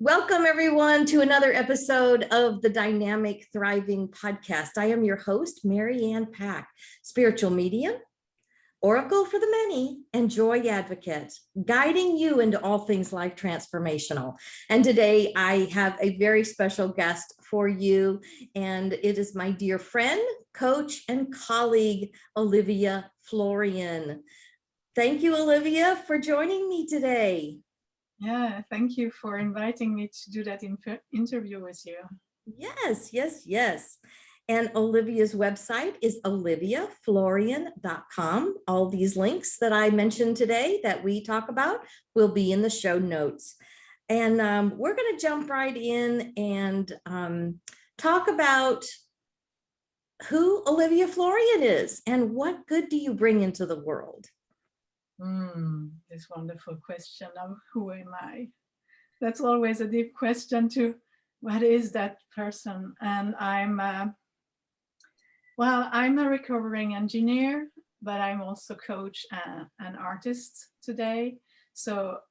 Welcome, everyone, to another episode of the Dynamic Thriving Podcast. I am your host, Mary Ann Pack, spiritual medium, oracle for the many, and joy advocate, guiding you into all things life transformational. And today I have a very special guest for you, and it is my dear friend, coach, and colleague, Olivia Florian. Thank you, Olivia, for joining me today. Yeah, thank you for inviting me to do that interview with you. Yes. And Olivia's website is oliviaflorian.com. All these links that I mentioned today that we talk about will be in the show notes. And we're going to jump right in and talk about who Olivia Florian is and what good do you bring into the world? This wonderful question of who am I? That's always a deep question to what is that person? And I'm a recovering engineer, but I'm also coach and an artist today. So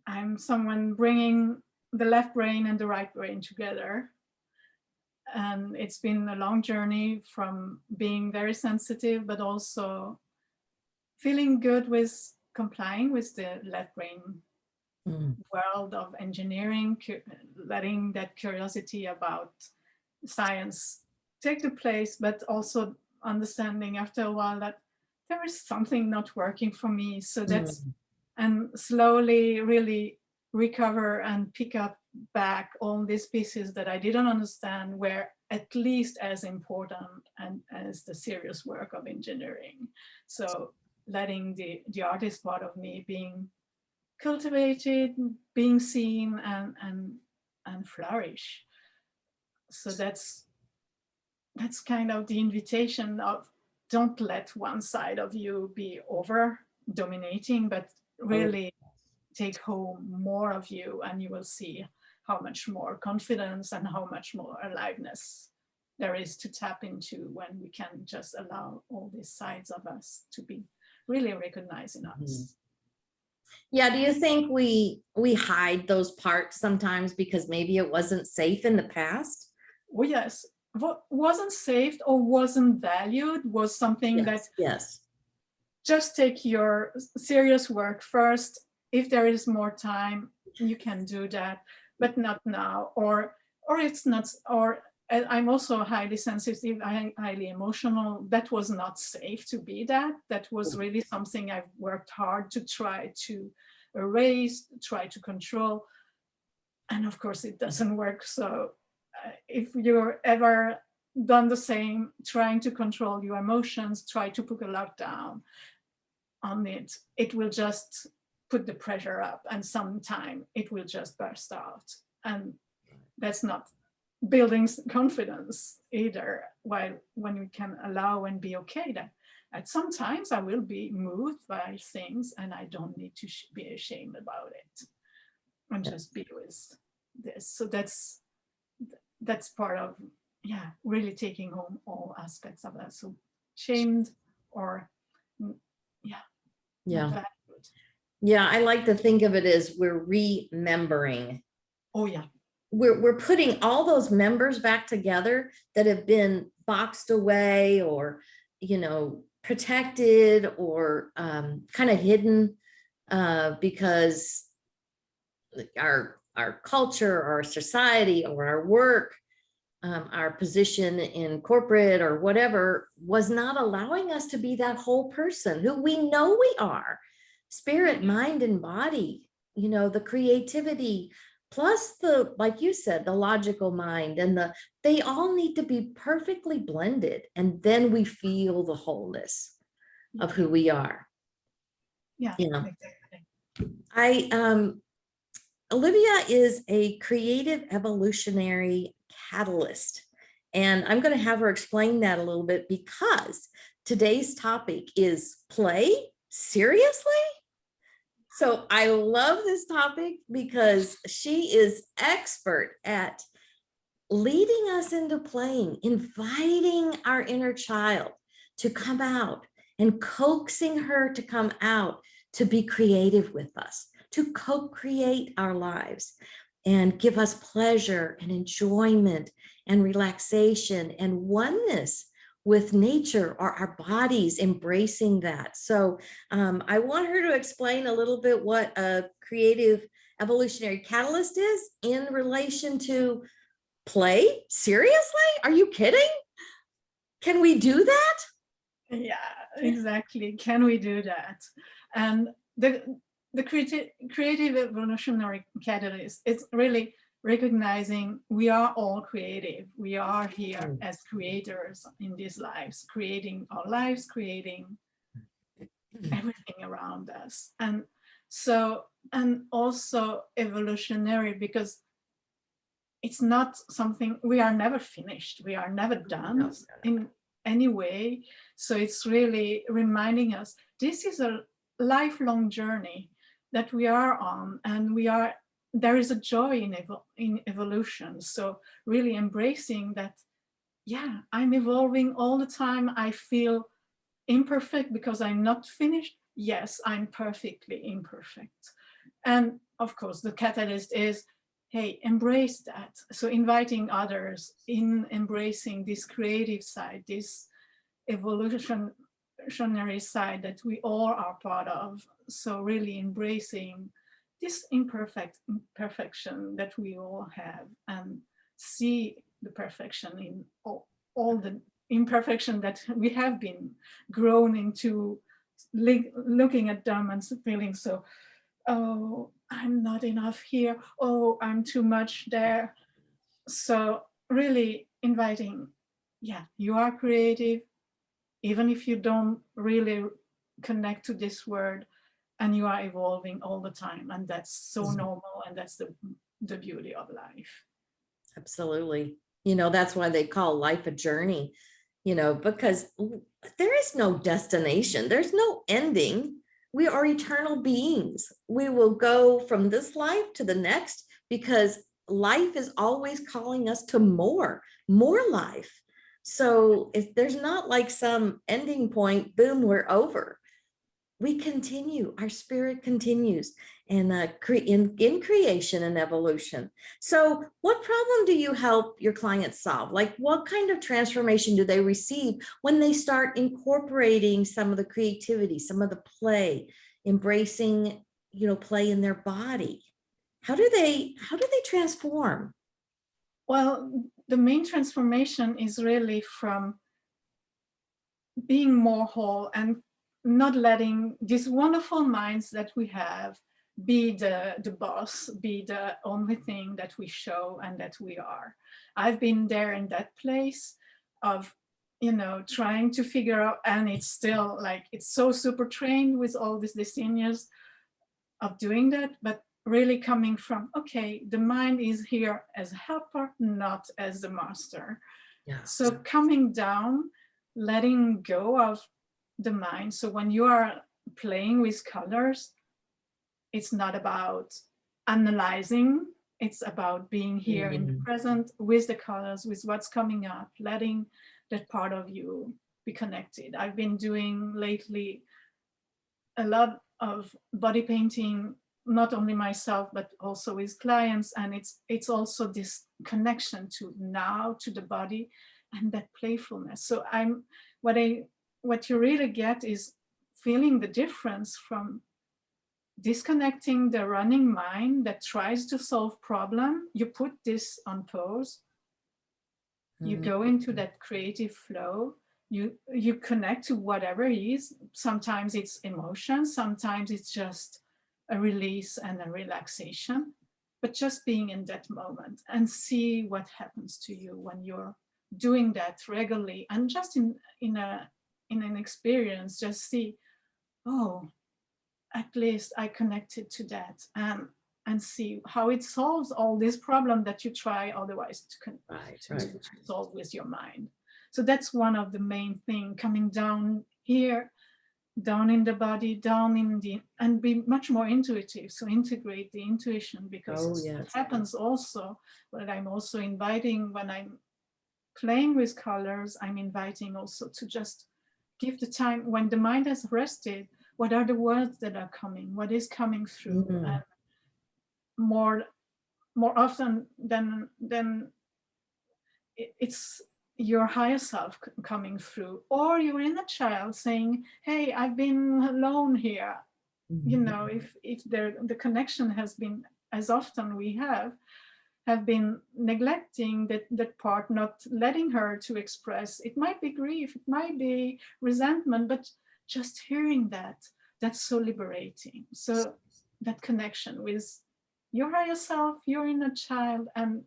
I'm someone bringing the left brain and the right brain together. And it's been a long journey from being very sensitive, but also feeling good with complying with the left brain world of engineering, letting that curiosity about science take the place, but also understanding after a while that there is something not working for me. So that's, and slowly really recover and pick up back all these pieces that I didn't understand were at least as important and as the serious work of engineering. So letting the artist part of me being cultivated, being seen, and flourish. So that's kind of the invitation of don't let one side of you be over dominating, but really take home more of you, and you will see how much more confidence and how much more aliveness there is to tap into when we can just allow all these sides of us to be really recognizing us. Yeah, do you think we hide those parts sometimes because maybe it wasn't safe in the past? Well, yes, what wasn't safe or wasn't valued was something that just take your serious work first. If there is more time, you can do that, but not now, or it's not, or I'm also highly sensitive, highly emotional. That was not safe to be that. That was really something I've worked hard to try to erase, try to control. And of course it doesn't work. So if you're ever done the same, trying to control your emotions, try to put a lockdown on it, it will just put the pressure up, and sometime it will just burst out. And that's not building confidence either, while when we can allow and be okay that at sometimes I will be moved by things and I don't need to be ashamed about it and just be with this. So that's part of really taking home all aspects of that. So shamed or I like to think of it as we're remembering. We're putting all those members back together that have been boxed away or, protected or kind of hidden because our culture or our society or our work, our position in corporate or whatever was not allowing us to be that whole person who we know we are. Spirit, mind, and body, the creativity, plus the, like you said, the logical mind, and they all need to be perfectly blended. And then we feel the wholeness of who we are. Exactly. Olivia is a creative evolutionary catalyst. And I'm going to have her explain that a little bit because today's topic is play. Seriously? So I love this topic because she is expert at leading us into playing, inviting our inner child to come out and coaxing her to come out to be creative with us, to co-create our lives. and give us pleasure and enjoyment and relaxation and oneness with nature, or our bodies embracing that. So I want her to explain a little bit what a creative evolutionary catalyst is in relation to play. Seriously? Are you kidding? Can we do that? Yeah, exactly. Can we do that? And the creative evolutionary catalyst is really recognizing we are all creative. We are here as creators in these lives, creating our lives, creating everything around us. And so, and also evolutionary, because it's not something, we are never finished, we are never done in any way. So it's really reminding us this is a lifelong journey that we are on, and there is a joy in evolution. So really embracing that, yeah, I'm evolving all the time. I feel imperfect because I'm not finished. Yes, I'm perfectly imperfect. And of course, the catalyst is, hey, embrace that. So inviting others in embracing this creative side, this evolutionary side that we all are part of. So really embracing this imperfection that we all have, and see the perfection in all the imperfection that we have been grown into, looking at them and feeling so, oh, I'm not enough here, oh, I'm too much there. So really inviting, yeah, you are creative, even if you don't really connect to this word, and you are evolving all the time, and that's so normal, and that's the beauty of life. Absolutely. That's why they call life a journey, because there is no destination. There's no ending. We are eternal beings. We will go from this life to the next, because life is always calling us to more life. So if there's not like some ending point, boom, we're over. We continue, our spirit continues, and in creation and evolution. So what problem do you help your clients solve? Like, what kind of transformation do they receive when they start incorporating some of the creativity, some of the play, embracing, play in their body? How do they transform? Well, the main transformation is really from being more whole and not letting these wonderful minds that we have be the boss, be the only thing that we show and that we are. I've been there in that place of, trying to figure out, and it's still like, it's so super trained with all these decennias of doing that, but really coming from, okay, the mind is here as a helper, not as the master. Yeah. So coming down, letting go of the mind. So when you are playing with colors, it's not about analyzing, it's about being here in the present with the colors, with what's coming up, letting that part of you be connected. I've been doing lately a lot of body painting, not only myself, but also with clients. And it's also this connection to now, to the body, and that playfulness. So what you really get is feeling the difference from disconnecting the running mind that tries to solve problem. You put this on pause, you go into that creative flow, you connect to whatever it is. Sometimes it's emotion, sometimes it's just a release and a relaxation, but just being in that moment and see what happens to you when you're doing that regularly. And just in an experience, just see, oh, at least I connected to that, and see how it solves all this problem that you try otherwise to solve with your mind. So that's one of the main things, coming down here, down in the body, down in and be much more intuitive. So integrate the intuition, because it happens also, but I'm also inviting, when I'm playing with colors, I'm inviting also to just give the time, when the mind has rested, what are the words that are coming? What is coming through? And more more often than it's your higher self coming through, or your inner child saying, hey, I've been alone here. You know, if the connection has been, as often we have been neglecting that part, not letting her to express. It might be grief, it might be resentment, but just hearing that's so liberating. So that connection with your higher self, your inner child, and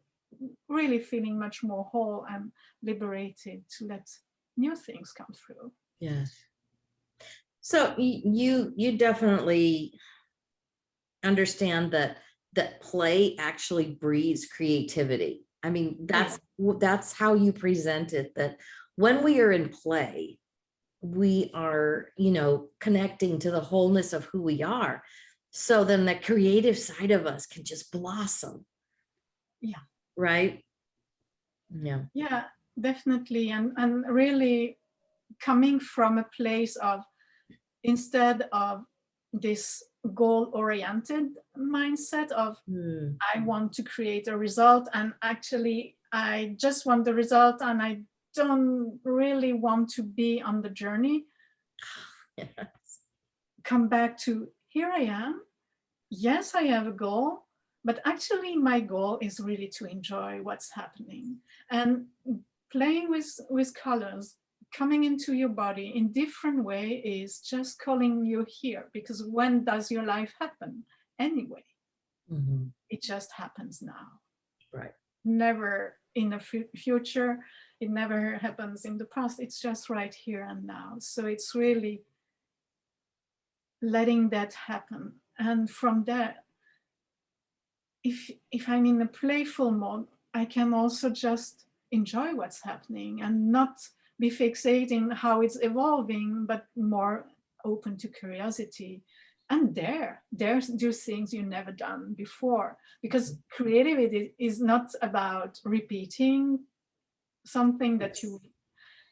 really feeling much more whole and liberated to let new things come through. Yes. So you definitely understand that play actually breeds creativity. I mean, that's how you present it, that when we are in play, we are, connecting to the wholeness of who we are. So then the creative side of us can just blossom. Yeah. Right? Yeah. Yeah, definitely. And really coming from a place of, instead of this goal-oriented mindset of I want to create a result, and actually I just want the result and I don't really want to be on the journey. Yes. Come back to, here I am. Yes, I have a goal, but actually my goal is really to enjoy what's happening, and playing with colors, coming into your body in different way is just calling you here, because when does your life happen anyway? It just happens now. Right. Never in the future. It never happens in the past. It's just right here and now. So it's really letting that happen. And from there, if I'm in a playful mode, I can also just enjoy what's happening and not be fixating how it's evolving, but more open to curiosity and dare do things you've never done before. Because creativity is not about repeating something that you,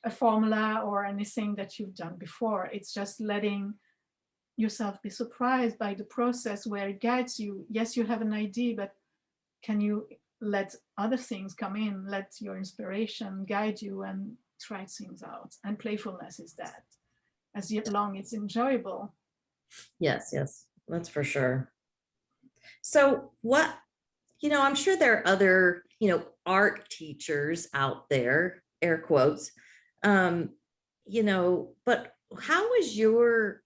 a formula or anything that you've done before. It's just letting yourself be surprised by the process where it guides you. Yes, you have an idea, but can you let other things come in, let your inspiration guide you and try things out? And playfulness is that, as long as it's enjoyable. Yes, that's for sure. So what, I'm sure there are other, art teachers out there, air quotes, but how is your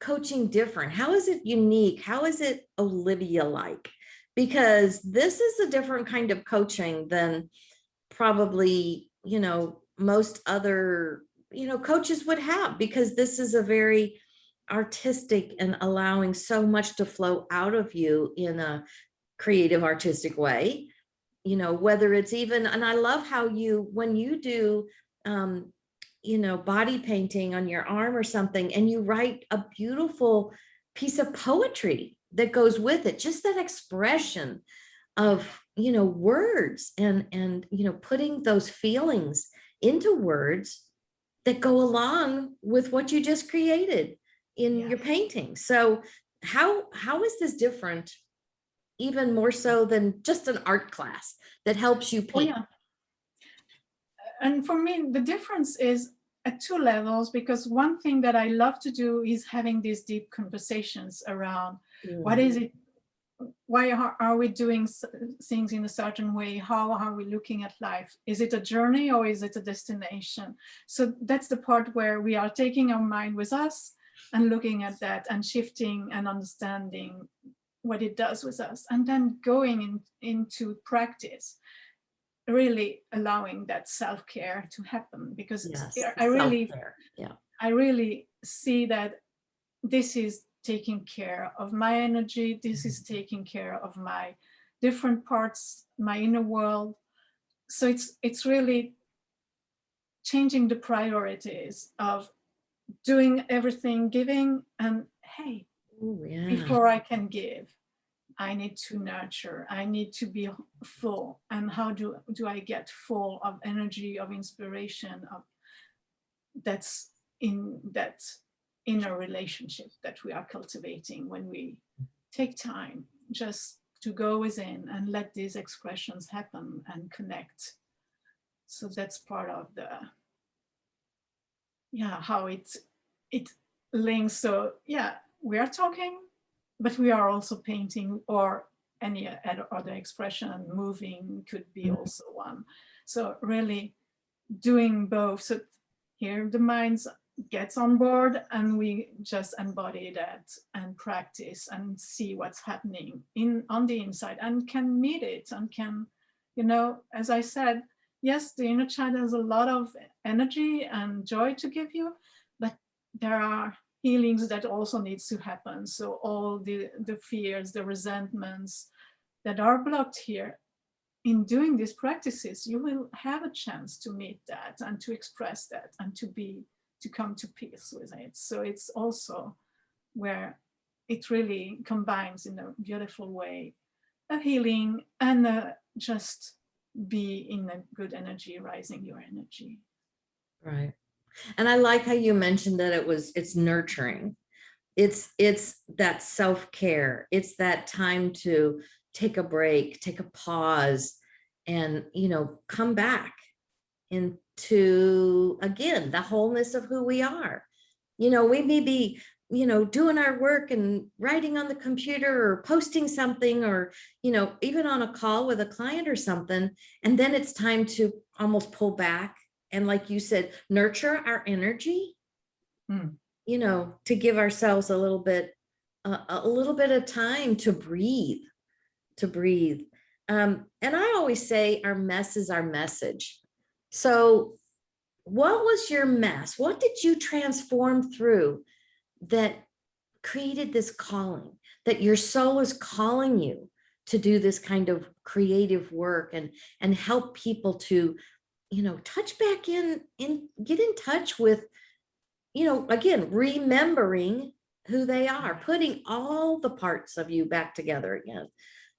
coaching different? How is it unique? How is it Olivia like? Because this is a different kind of coaching than probably, most other, coaches would have, because this is a very artistic and allowing so much to flow out of you in a creative, artistic way, whether it's even, and I love how when you do, body painting on your arm or something, and you write a beautiful piece of poetry that goes with it, just that expression of, words and, putting those feelings into words that go along with what you just created in your painting. So how is this different, even more so than just an art class that helps you paint? Oh, yeah. And for me, the difference is at two levels, because one thing that I love to do is having these deep conversations around what is it, why are we doing things in a certain way? How are we looking at life? Is it a journey or is it a destination? So that's the part where we are taking our mind with us and looking at that and shifting and understanding what it does with us, and then going into practice, really allowing that self-care to happen. Because I really see that this is taking care of my energy, this is taking care of my different parts, my inner world. So it's really changing the priorities of doing everything, giving, and hey, before I can give, I need to nurture, I need to be full. And how do I get full of energy, of inspiration, of that's in that inner relationship that we are cultivating when we take time just to go within and let these expressions happen and connect. So that's part of the, how it links. So we are talking, but we are also painting, or any other expression. Moving could be also one. So really doing both. So here the mind gets on board, and we just embody that and practice and see what's happening on the inside, and can meet it, and can, as I said, yes, the inner child has a lot of energy and joy to give you, but there are healings that also needs to happen. So all the fears, the resentments that are blocked here, in doing these practices, you will have a chance to meet that and to express that and to come to peace with it. So it's also where it really combines in a beautiful way, a healing and just be in a good energy, rising your energy. Right. And I like how you mentioned that it's nurturing. It's that self-care. It's that time to take a break, take a pause, and, come back into, again, the wholeness of who we are. We may be, doing our work and writing on the computer or posting something, or, even on a call with a client or something. And then it's time to almost pull back. And like you said, nurture our energy, to give ourselves a little bit of time to breathe. And I always say our mess is our message. So what was your mess? What did you transform through that created this calling, that your soul is calling you to do this kind of creative work and help people to, touch back in, get in touch with, again, remembering who they are, putting all the parts of you back together again.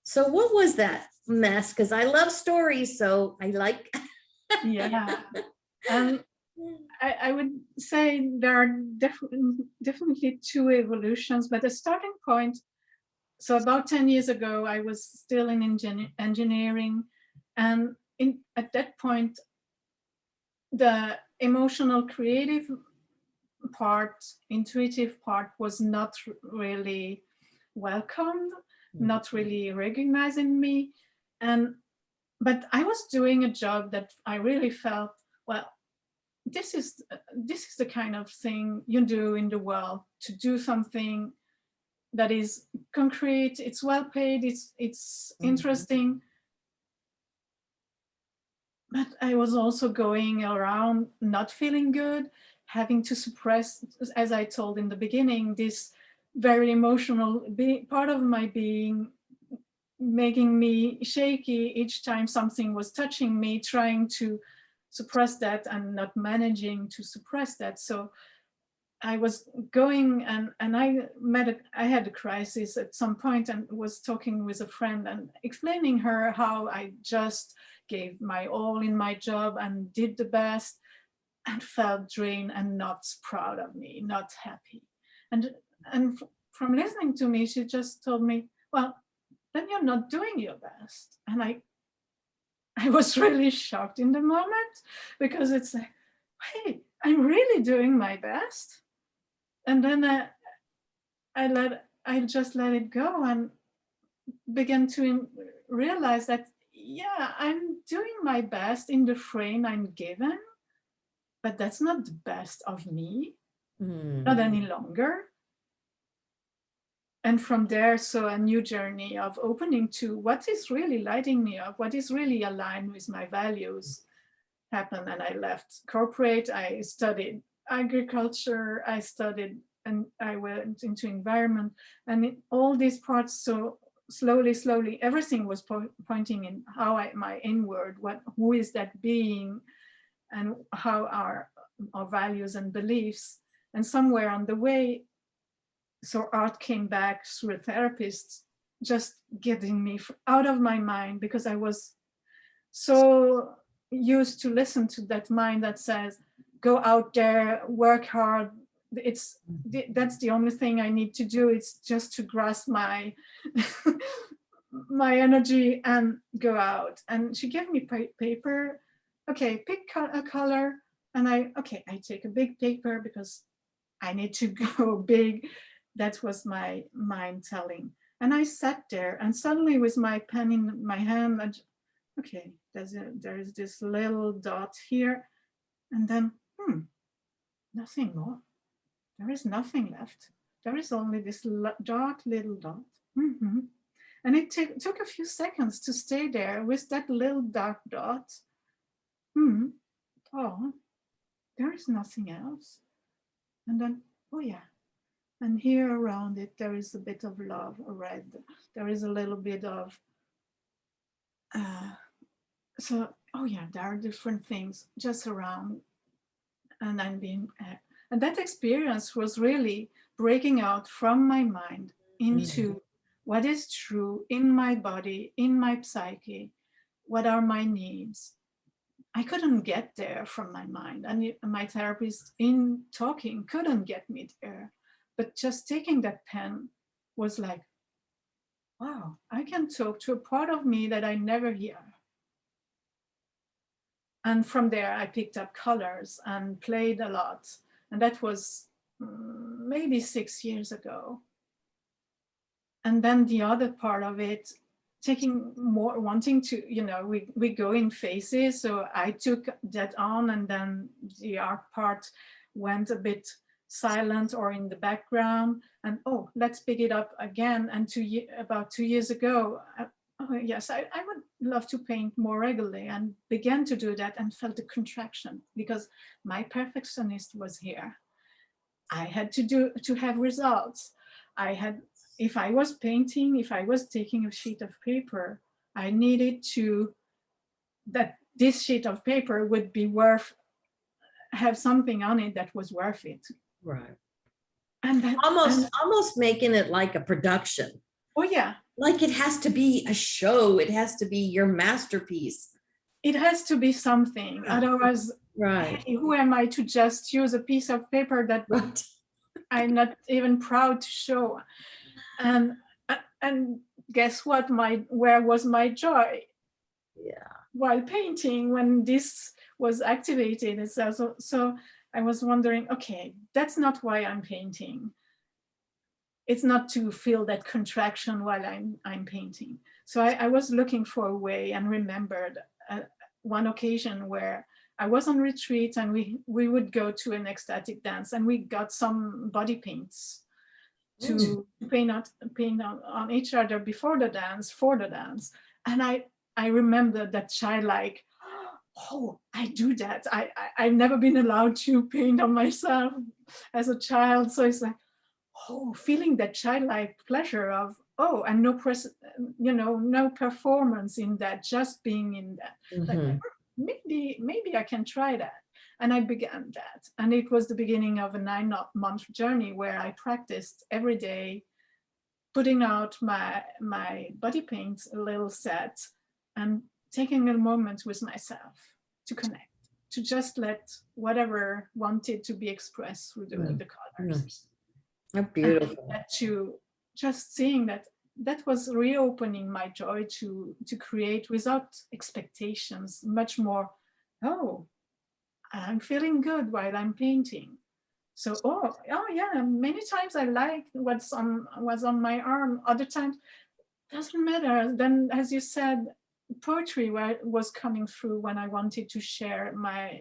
So what was that mess? Because I love stories, so I like. I would say there are definitely two evolutions, but the starting point. So about 10 years ago, I was still in engineering, and at that point, the emotional, creative part, intuitive part was not really welcomed, not really recognized in me. But I was doing a job that I really felt, well, this is the kind of thing you do in the world, to do something that is concrete, it's well paid, it's interesting. But I was also going around not feeling good, having to suppress, as I told in the beginning, this very emotional part of my being, making me shaky each time something was touching me, trying to suppress that and not managing to suppress that. So I was going, and I had a crisis at some point, and was talking with a friend and explaining her how I just gave my all in my job and did the best, and felt drained and not proud of me, not happy. And from listening to me, she just told me, well, then you're not doing your best. And I was really shocked in the moment, because it's like, hey, I'm really doing my best. And then I just let it go and began to realize that, I'm doing my best in the frame I'm given, but that's not the best of me, not any longer. And from there, so a new journey of opening to what is really lighting me up, what is really aligned with my values happened. And I left corporate, I studied agriculture, and I went into environment, and all these parts. So slowly, everything was pointing in how my inward, who is that being, and how our values and beliefs. And somewhere on the way, so art came back through a therapist, just getting me out of my mind, because I was so used to listen to that mind that says, go out there, work hard. That's the only thing I need to do. It's just to grasp my my energy and go out. And she gave me paper. Okay, pick a color. And I take a big paper because I need to go big. That was my mind telling. And I sat there, and suddenly with my pen in my hand, okay, there is this little dot here. And then, nothing more. There is nothing left. There is only this dark little dot. And it took a few seconds to stay there with that little dark dot. Oh, there is nothing else. And then, oh yeah. And here around it, there is a bit of love, a red. There is a little bit of, oh yeah, there are different things just around. And I'm being, and that experience was really breaking out from my mind into what is true in my body, in my psyche, what are my needs. I couldn't get there from my mind, and my therapist in talking couldn't get me there. But just taking that pen was like, wow, I can talk to a part of me that I never hear. And from there, I picked up colors and played a lot. And that was maybe 6 years ago. And then the other part of it, taking more, wanting to, we go in phases. So I took that on, and then the art part went a bit silent or in the background. And let's pick it up again. And about 2 years ago, yes, I would love to paint more regularly, and began to do that and felt a contraction because my perfectionist was here. I had to have results. If I was painting, if I was taking a sheet of paper, I needed that this sheet of paper would be have something on it that was worth it. Right. And that almost making it like a production. Oh yeah. Like it has to be a show. It has to be your masterpiece. It has to be something. Otherwise, right. Hey, who am I to just use a piece of paper that I'm not even proud to show? And guess what? Where was my joy? Yeah. While painting, when this was activated, so I was wondering, okay, that's not why I'm painting. It's not to feel that contraction while I'm painting. So I was looking for a way, and remembered one occasion where I was on retreat, and we would go to an ecstatic dance, and we got some body paints to paint on each other before the dance, for the dance. And I remember that childlike, oh, I do that. I've never been allowed to paint on myself as a child. So it's like, feeling that childlike pleasure of, and no performance in that, just being in that. Like, maybe I can try that. And I began that. And it was the beginning of a 9-month journey where I practiced every day, putting out my body paint, a little set, and taking a moment with myself to connect, to just let whatever wanted to be expressed through the colors. Beautiful. And to just seeing that was reopening my joy to create without expectations, much more, I'm feeling good while I'm painting. So, yeah, many times I like what's on my arm. Other times, doesn't matter. Then, as you said, poetry was coming through when I wanted to share my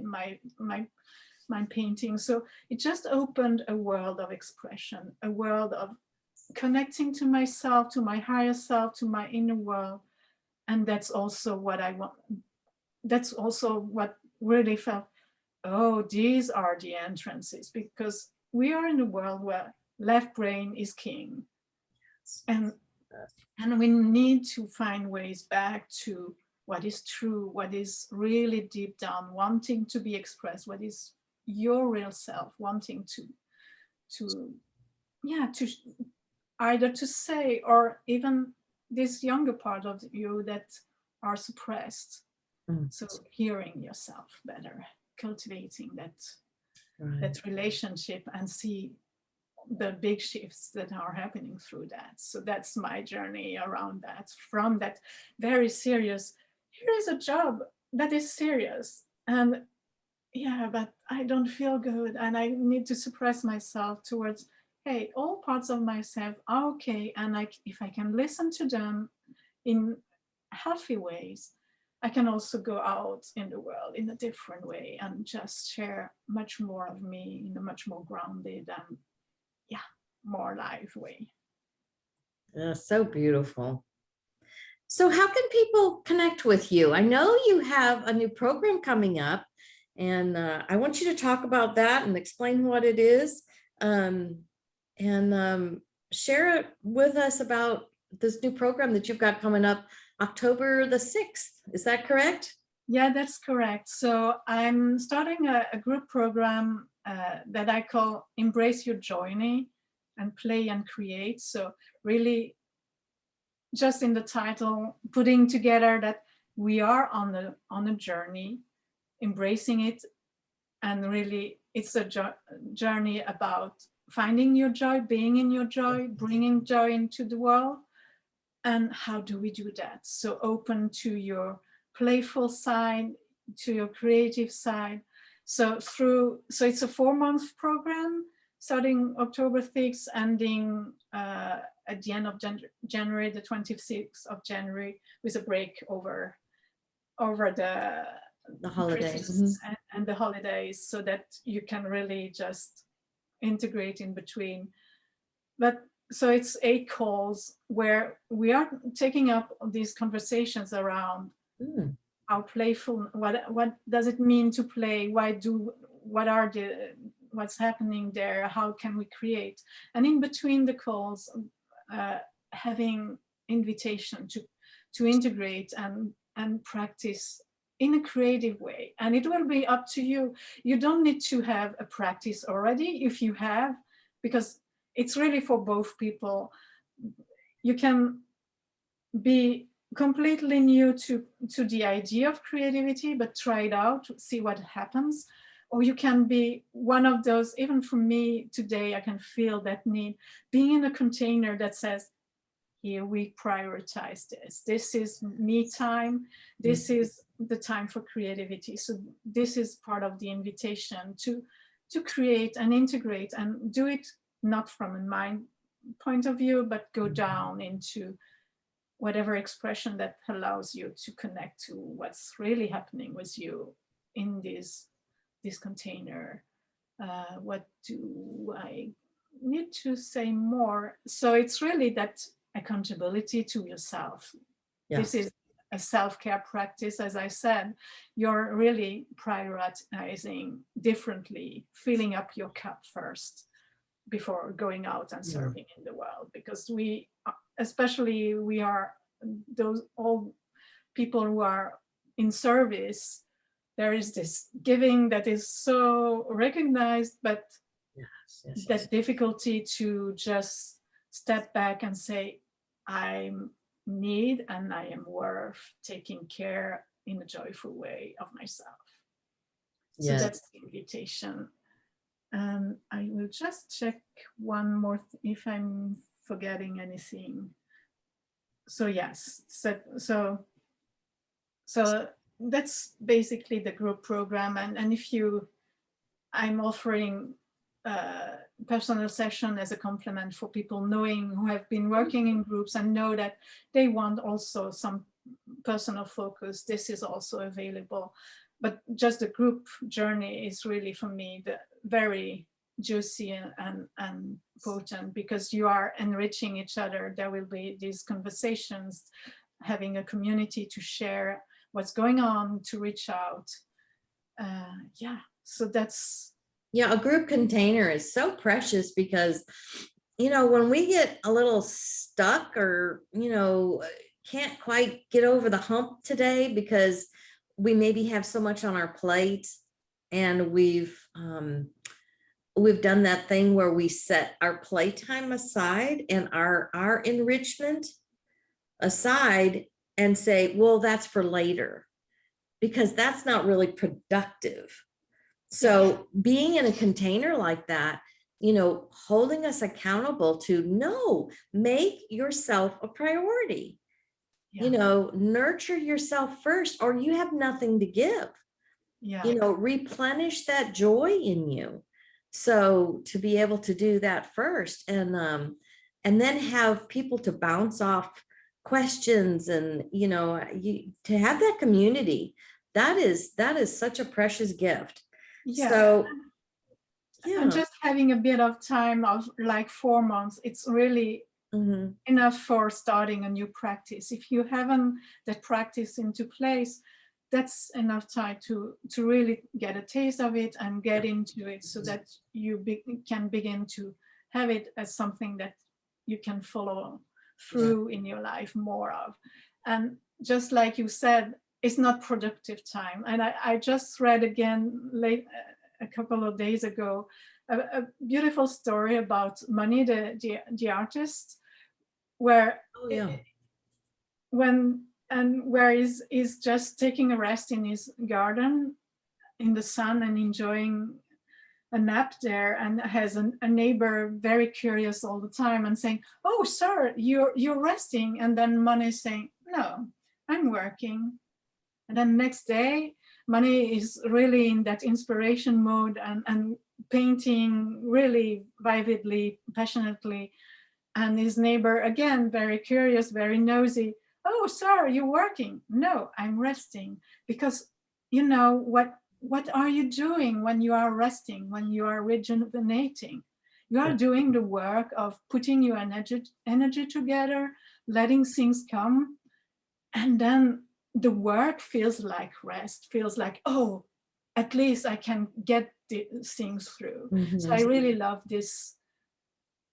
painting. So it just opened a world of expression, a world of connecting to myself, to my higher self, to my inner world. And that's also what I want. That's also what really felt, these are the entrances, because we are in a world where left brain is king. And we need to find ways back to what is true, what is really deep down, wanting to be expressed, what is your real self, wanting to either to say, or even this younger part of you that are suppressed. So hearing yourself better, cultivating that relationship, and see, the big shifts that are happening through that. So that's my journey around that, from that very serious, here is a job that is serious, and yeah, but I don't feel good and I need to suppress myself, towards, hey, all parts of myself are okay, and if I can listen to them in healthy ways, I can also go out in the world in a different way and just share much more of me in a much more grounded and, yeah, more live way. So beautiful. So how can people connect with you? I know you have a new program coming up, and I want you to talk about that and explain what it is, and share it with us about this new program that you've got coming up October the 6th. Is that correct? Yeah, that's correct. So I'm starting a group program that I call Embrace Your JOYney and Play and Create. So really, just in the title, putting together that we are on a journey, embracing it, and really it's a journey about finding your joy, being in your joy, bringing joy into the world. And how do we do that? So open to your playful side, to your creative side. So it's a 4-month program, starting October 6th, ending at the end of January, the 26th of January, with a break over the holidays. Christmas and the holidays, so that you can really just integrate in between. But so it's 8 calls where we are taking up these conversations around our playful, what does it mean to play? What's happening there? How can we create? And in between the calls, having invitation to integrate and practice in a creative way. And it will be up to you. You don't need to have a practice already. If you have, because it's really for both people. You can be completely new to the idea of creativity, but try it out, see what happens. Or you can be one of those, even for me today, I can feel that need, being in a container that says, here we prioritize this. This is me time. This is the time for creativity. So this is part of the invitation to create and integrate and do it not from a mind point of view, but go down into whatever expression that allows you to connect to what's really happening with you in this container. What do I need to say more? So it's really that accountability to yourself. Yeah. This is a self-care practice. As I said, you're really prioritizing differently, filling up your cup first before going out and serving in the world, because we are those all people who are in service. There is this giving that is so recognized, but that difficulty to just step back and say, I need and I am worth taking care in a joyful way of myself. So that's the invitation. And I will just check one more if I'm forgetting anything. So yes, so that's basically the group program. And if I'm offering a personal session as a complement for people who have been working in groups and know that they want also some personal focus. This is also available. But just the group journey is really, for me, the very juicy and potent, because you are enriching each other. There will be these conversations, having a community to share what's going on, to reach out. So that's... Yeah, a group container is so precious, because, when we get a little stuck or, can't quite get over the hump today because we maybe have so much on our plate, and we've done that thing where we set our playtime aside and our enrichment aside and say, well, that's for later, because that's not really productive. So being in a container like that holding us accountable to no, make yourself a priority. Yeah. Nurture yourself first, or you have nothing to give. Yeah. Replenish that joy in you. So to be able to do that first, and then have people to bounce off questions, and to have that community, that is such a precious gift. Yeah. So and just having a bit of time of like 4 months, it's really enough for starting a new practice. If you haven't that practice into place, that's enough time to really get a taste of it and get into it, so that you can begin to have it as something that you can follow through in your life more of. And just like you said, it's not productive time. And I just read again a couple of days ago a beautiful story about Money, the artist, where where he's just taking a rest in his garden in the sun and enjoying a nap there, and has a neighbor very curious all the time and saying, "Oh, sir, you're resting," and then Money saying, "No, I'm working." And then next day, Money is really in that inspiration mode and painting really vividly, passionately. And his neighbor, again, very curious, very nosy. "Oh, sir, you're working." "No, I'm resting." Because what are you doing when you are resting, when you are rejuvenating? You are doing the work of putting your energy together, letting things come. And then the work feels like rest, feels like, oh, at least I can get things through. So I really love this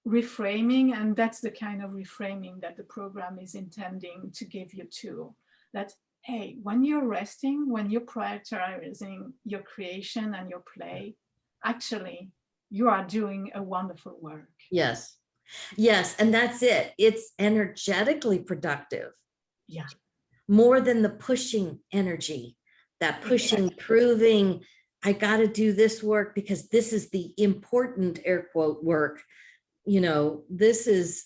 reframing, and that's the kind of reframing that the program is intending to give you too. That, hey, when you're resting, when you're prioritizing your creation and your play, actually you are doing a wonderful work. Yes, and that's it. It's energetically productive. Yeah. More than the pushing energy, that pushing, proving I got to do this work because this is the important air quote work. This is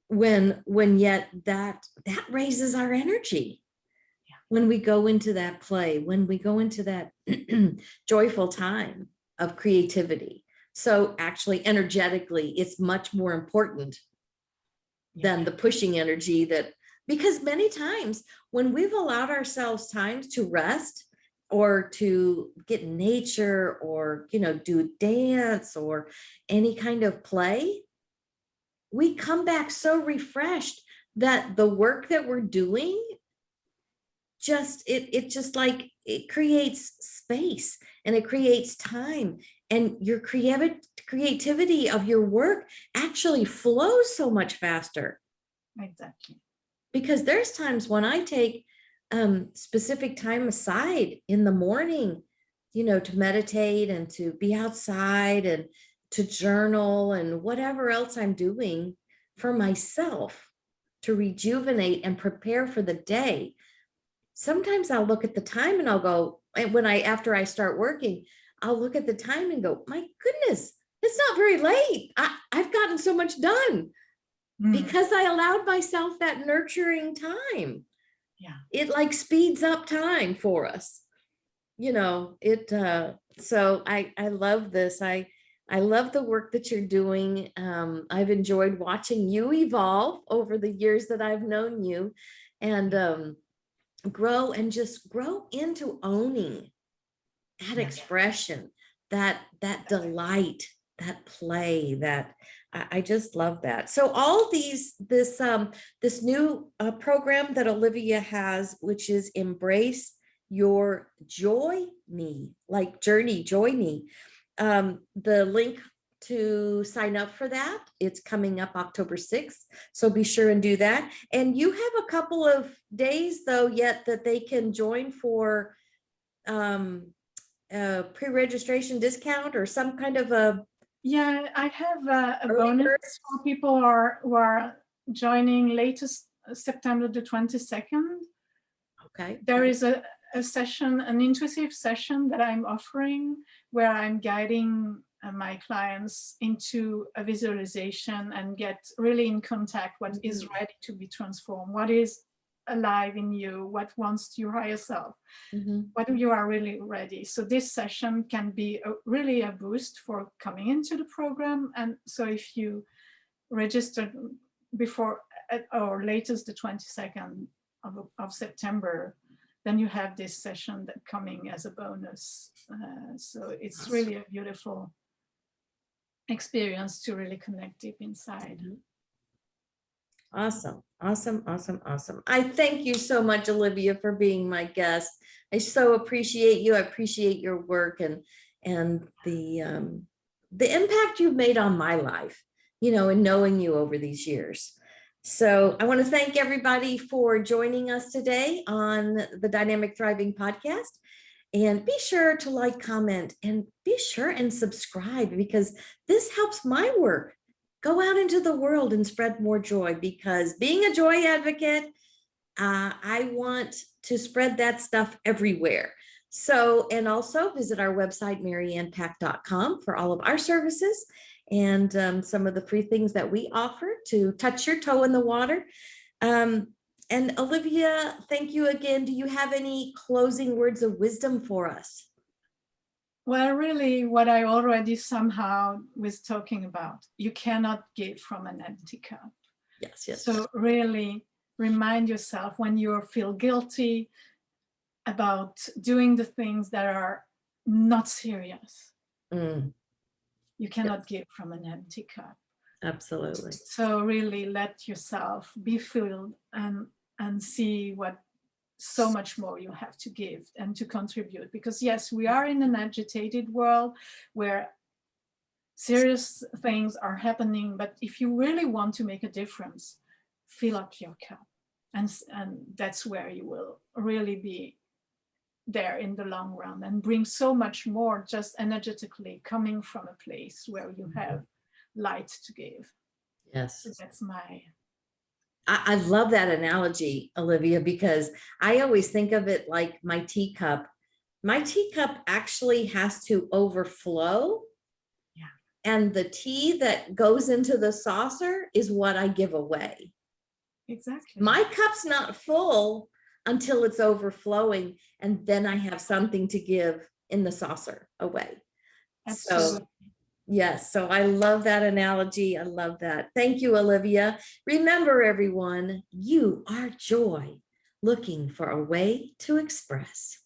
when yet that raises our energy. When we go into that play, when we go into that joyful time of creativity. So actually energetically, it's much more important than the pushing energy, because many times when we've allowed ourselves times to rest or to get in nature or, do dance or any kind of play, we come back so refreshed that the work that we're doing it creates space and it creates time, and your creativity of your work actually flows so much faster. Exactly. Because there's times when I take specific time aside in the morning, to meditate and to be outside and to journal and whatever else I'm doing for myself to rejuvenate and prepare for the day. Sometimes I'll look at the time and I'll go, and after I start working, I'll look at the time and go, my goodness, it's not very late. I've gotten so much done because I allowed myself that nurturing time. Yeah. It like speeds up time for us. So I love this. I love the work that you're doing. I've enjoyed watching you evolve over the years that I've known you, and grow into owning that expression, that delight, that play, that I just love that. So all this new program that Olivia has, which is Embrace Your JOYney, like journey, JOYney. The link to sign up for that, it's coming up October 6th. So be sure and do that. And you have a couple of days though yet that they can join for a pre-registration discount or some kind of a. Yeah, I have a bonus for people who are joining latest September the 22nd. Okay. There is a session, an intuitive session that I'm offering where I'm guiding my clients into a visualization and get really in contact what is ready to be transformed, what is alive in you, what wants your higher self, what you are really ready. So this session can be really a boost for coming into the program. And so if you register before or latest the 22nd of September, then you have this session that coming as a bonus. So it's really a beautiful experience to really connect deep inside. Awesome, awesome, awesome, awesome. I thank you so much, Olivia, for being my guest. I so appreciate you. I appreciate your work and the impact you've made on my life, you know, in knowing you over these years. So I want to thank everybody for joining us today on the Dynamic Thriving podcast. And be sure to like, comment, and be sure and subscribe, because this helps my work go out into the world and spread more joy, because being a joy advocate, I want to spread that stuff everywhere. So, and also visit our website, mariannepack.com, for all of our services and some of the free things that we offer to touch your toe in the water. And Olivia, thank you again. Do you have any closing words of wisdom for us? Well, really, what I already somehow was talking about, you cannot give from an empty cup. Yes, yes. So really remind yourself when you feel guilty about doing the things that are not serious. You cannot give from an empty cup. Absolutely. So really let yourself be filled and see what so much more you have to give and to contribute, because yes, we are in an agitated world where serious things are happening, but if you really want to make a difference, fill up your cup, and that's where you will really be there in the long run and bring so much more just energetically coming from a place where you have light to give. Yes. So that's my I love that analogy, Olivia, because I always think of it like my teacup. My teacup actually has to overflow. Yeah. And the tea that goes into the saucer is what I give away. Exactly. My cup's not full until it's overflowing, and then I have something to give in the saucer away. Absolutely. So yes, so I love that analogy. I love that. Thank you, Olivia. Remember, everyone, you are joy looking for a way to express.